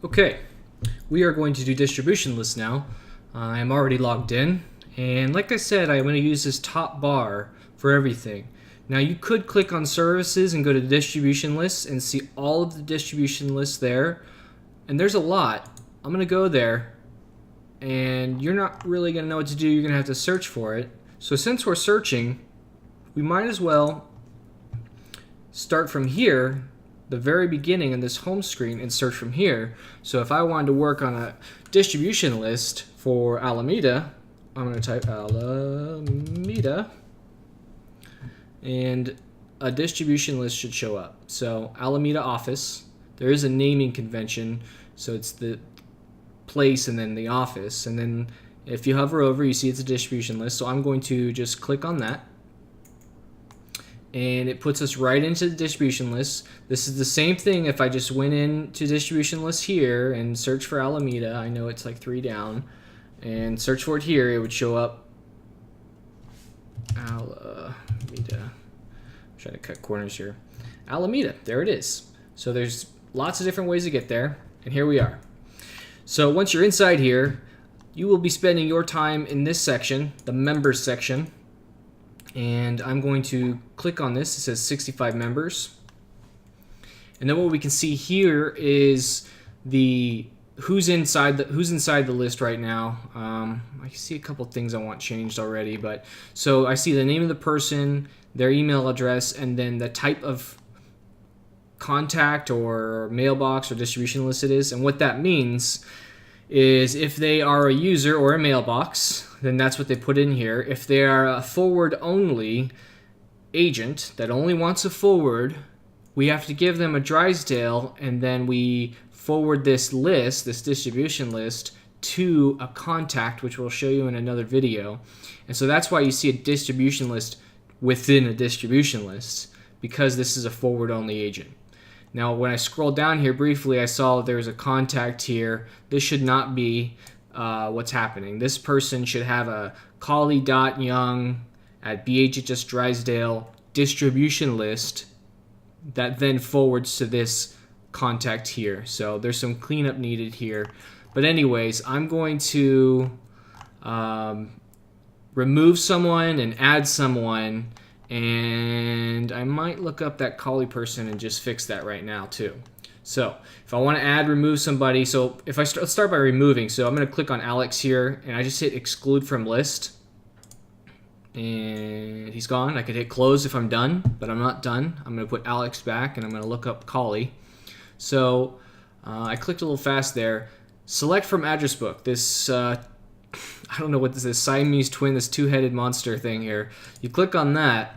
Okay, we are going to do distribution lists now. I'm already logged in, and like I said, I'm going to use this top bar for everything. Now you could click on services and go to distribution lists and see all of the distribution lists there, and there's a lot. I'm going to go there, and you're not really going to know what to do. You're going to have to search for it. So since we're searching, we might as well start from here, the very beginning in this home screen, and search from here. So if I wanted to work on a distribution list for Alameda, I'm going to type Alameda, and a distribution list should show up. So Alameda office, there is a naming convention, so it's the place and then the office, and then if you hover over, you see it's a distribution list. So I'm going to just click on that, and it puts us right into the distribution list. This is the same thing if I just went into distribution list here and search for Alameda. I know it's like 3 down, and search for it here. It would show up Alameda. I'm trying to cut corners here. Alameda, there it is. So there's lots of different ways to get there, and here we are. So once you're inside here, you will be spending your time in this section, the members section. And I'm going to click on this. It says 65 members. And then what we can see here is the who's inside the list right now. I see a couple things I want changed already, but so I see the name of the person, their email address, and then the type of contact or mailbox or distribution list it is. And what that means is if they are a user or a mailbox, then that's what they put in here. If they are a forward-only agent that only wants a forward, we have to give them a Drysdale, and then we forward this list, this distribution list, to a contact, which we'll show you in another video. And so that's why you see a distribution list within a distribution list, because this is a forward-only agent. Now, when I scroll down here briefly, I saw there's a contact here. This should not be what's happening. This person should have a collie.young at BHHS Drysdale distribution list that then forwards to this contact here. So there's some cleanup needed here. But anyways, I'm going to remove someone and add someone, and I might look up that collie person and just fix that right now too. So if I want to remove somebody, so if I let's start by removing. So I'm going to click on Alex here, and I just hit exclude from list, and he's gone. I could hit close if I'm done, but I'm not done. I'm going to put Alex back, and I'm going to look up collie. So I clicked a little fast there. Select from address book. This I don't know what this is, Siamese twin, this two-headed monster thing here. You click on that,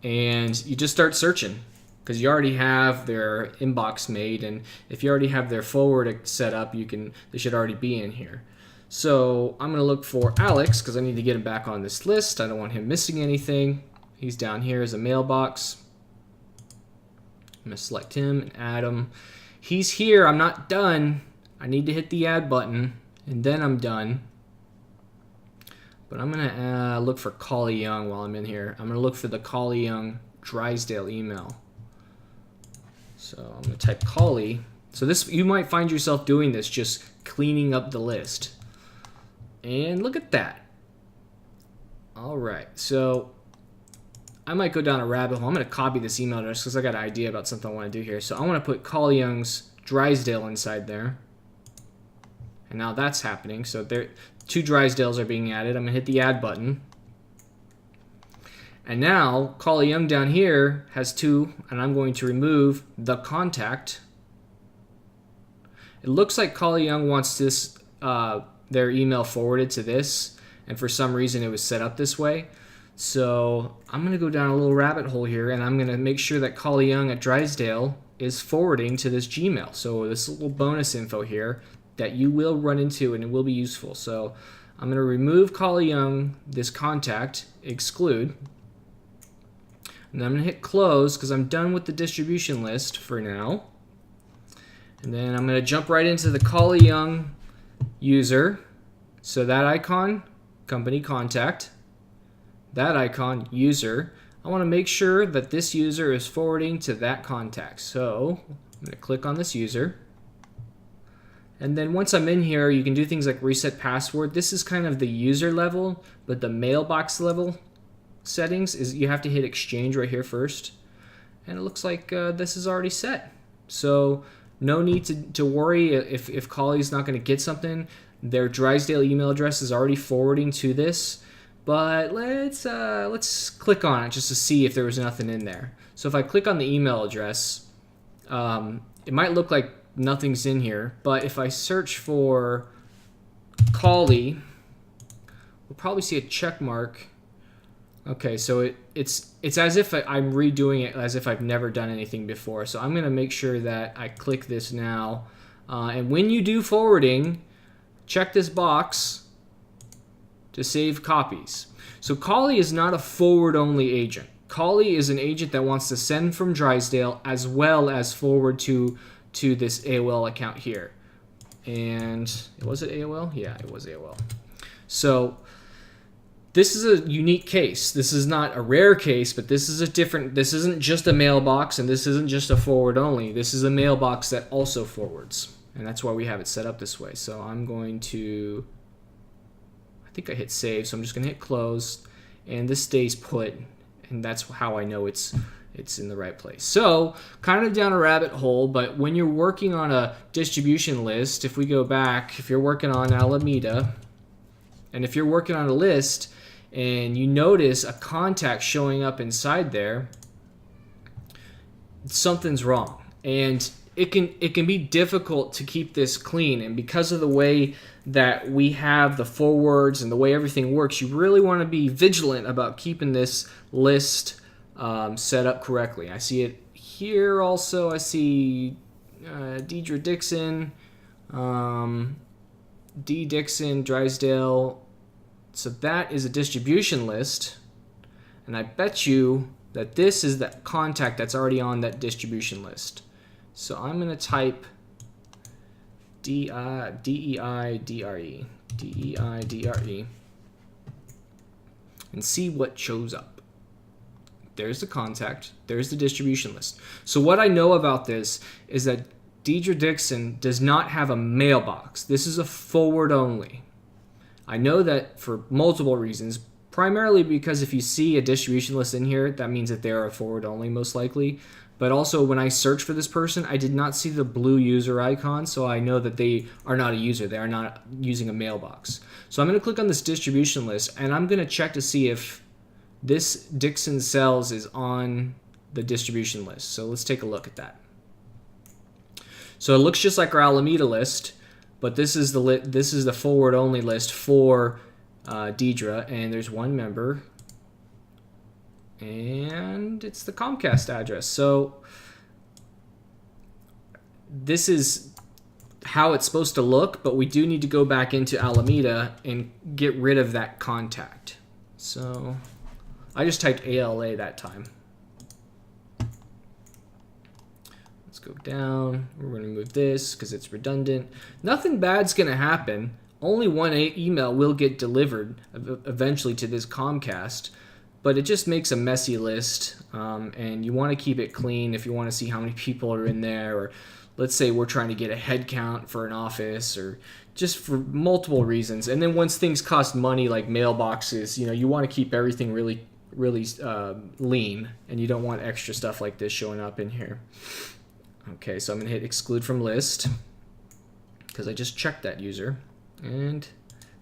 and you just start searching, because you already have their inbox made, and if you already have their forward set up, they should already be in here. So I'm going to look for Alex, because I need to get him back on this list. I don't want him missing anything. He's down here as a mailbox. I'm going to select him and add him. He's here. I'm not done. I need to hit the add button, and then I'm done. But I'm going to look for Collie Young while I'm in here. I'm going to look for the Collie Young Drysdale email. So I'm going to type Collie. So this, you might find yourself doing this, just cleaning up the list. And look at that. All right, so I might go down a rabbit hole. I'm going to copy this email address because I got an idea about something I want to do here. So I want to put Collie Young's Drysdale inside there. And now that's happening. So there, 2 Drysdales are being added. I'm going to hit the add button. And now Collie Young down here has 2, and I'm going to remove the contact. It looks like Collie Young wants this their email forwarded to this, and for some reason it was set up this way. So I'm going to go down a little rabbit hole here, and I'm going to make sure that Collie Young at Drysdale is forwarding to this Gmail. So this little bonus info here that you will run into, and it will be useful. So I'm going to remove Collie Young, this contact, exclude. And I'm going to hit close because I'm done with the distribution list for now. And then I'm going to jump right into the Collie Young user. So that icon, company contact. That icon, user. I want to make sure that this user is forwarding to that contact. So I'm going to click on this user. And then once I'm in here, you can do things like reset password. This is kind of the user level, but the mailbox level settings is you have to hit exchange right here first. And it looks like this is already set. So no need to worry if Collie's not going to get something. Their Drysdale email address is already forwarding to this. But let's click on it just to see if there was nothing in there. So if I click on the email address, it might look like nothing's in here. But if I search for Collie, we'll probably see a check mark. Okay, so it's as if I'm redoing it as if I've never done anything before. So I'm going to make sure that I click this now. And when you do forwarding, check this box to save copies. So Collie is not a forward-only agent. Collie is an agent that wants to send from Drysdale as well as forward to this AOL account here. And was it AOL? Yeah, it was AOL. So this is a unique case. This is not a rare case, but this is a different, this isn't just a mailbox and this isn't just a forward only. This is a mailbox that also forwards. And that's why we have it set up this way. So I'm going to, I think I hit save, so I'm just going to hit close, and this stays put, and that's how I know it's in the right place. So kind of down a rabbit hole, but when you're working on a distribution list, if we go back, if you're working on Alameda, and if you're working on a list and you notice a contact showing up inside there, something's wrong. And it can be difficult to keep this clean, and because of the way that we have the forwards and the way everything works, you really want to be vigilant about keeping this list set up correctly. I see it here also. I see Deidre Dixon, D. Dixon, Drysdale. So that is a distribution list, and I bet you that this is the contact that's already on that distribution list. So I'm going to type D-E-I-D-R-E, D-E-I-D-R-E, and see what shows up. There's the contact. There's the distribution list. So what I know about this is that Deidre Dixon does not have a mailbox. This is a forward only. I know that for multiple reasons, primarily because if you see a distribution list in here, that means that they're a forward only most likely. But also when I search for this person, I did not see the blue user icon, so I know that they are not a user. They are not using a mailbox. So I'm going to click on this distribution list, and I'm going to check to see if this Dixon Cells is on the distribution list. So let's take a look at that. So it looks just like our Alameda list, but this is the forward only list for Deidre, and there's one member, and it's the Comcast address. So this is how it's supposed to look, but we do need to go back into Alameda and get rid of that contact. So I just typed ALA that time. Let's go down. We're going to move this because it's redundant. Nothing bad's going to happen. Only one email will get delivered eventually to this Comcast, but it just makes a messy list, and you want to keep it clean if you want to see how many people are in there, or let's say we're trying to get a head count for an office, or just for multiple reasons. And then once things cost money like mailboxes, you want to keep everything really lean, and you don't want extra stuff like this showing up in here. Okay, so I'm going to hit exclude from list because I just checked that user, and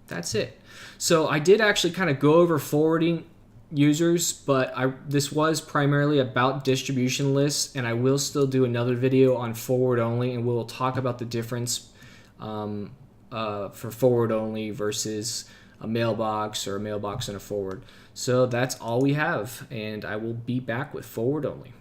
that's it. So I did actually kind of go over forwarding users, but this was primarily about distribution lists, and I will still do another video on forward only, and we'll talk about the difference for forward only versus a mailbox or a mailbox and a forward. So that's all we have, and I will be back with forward only.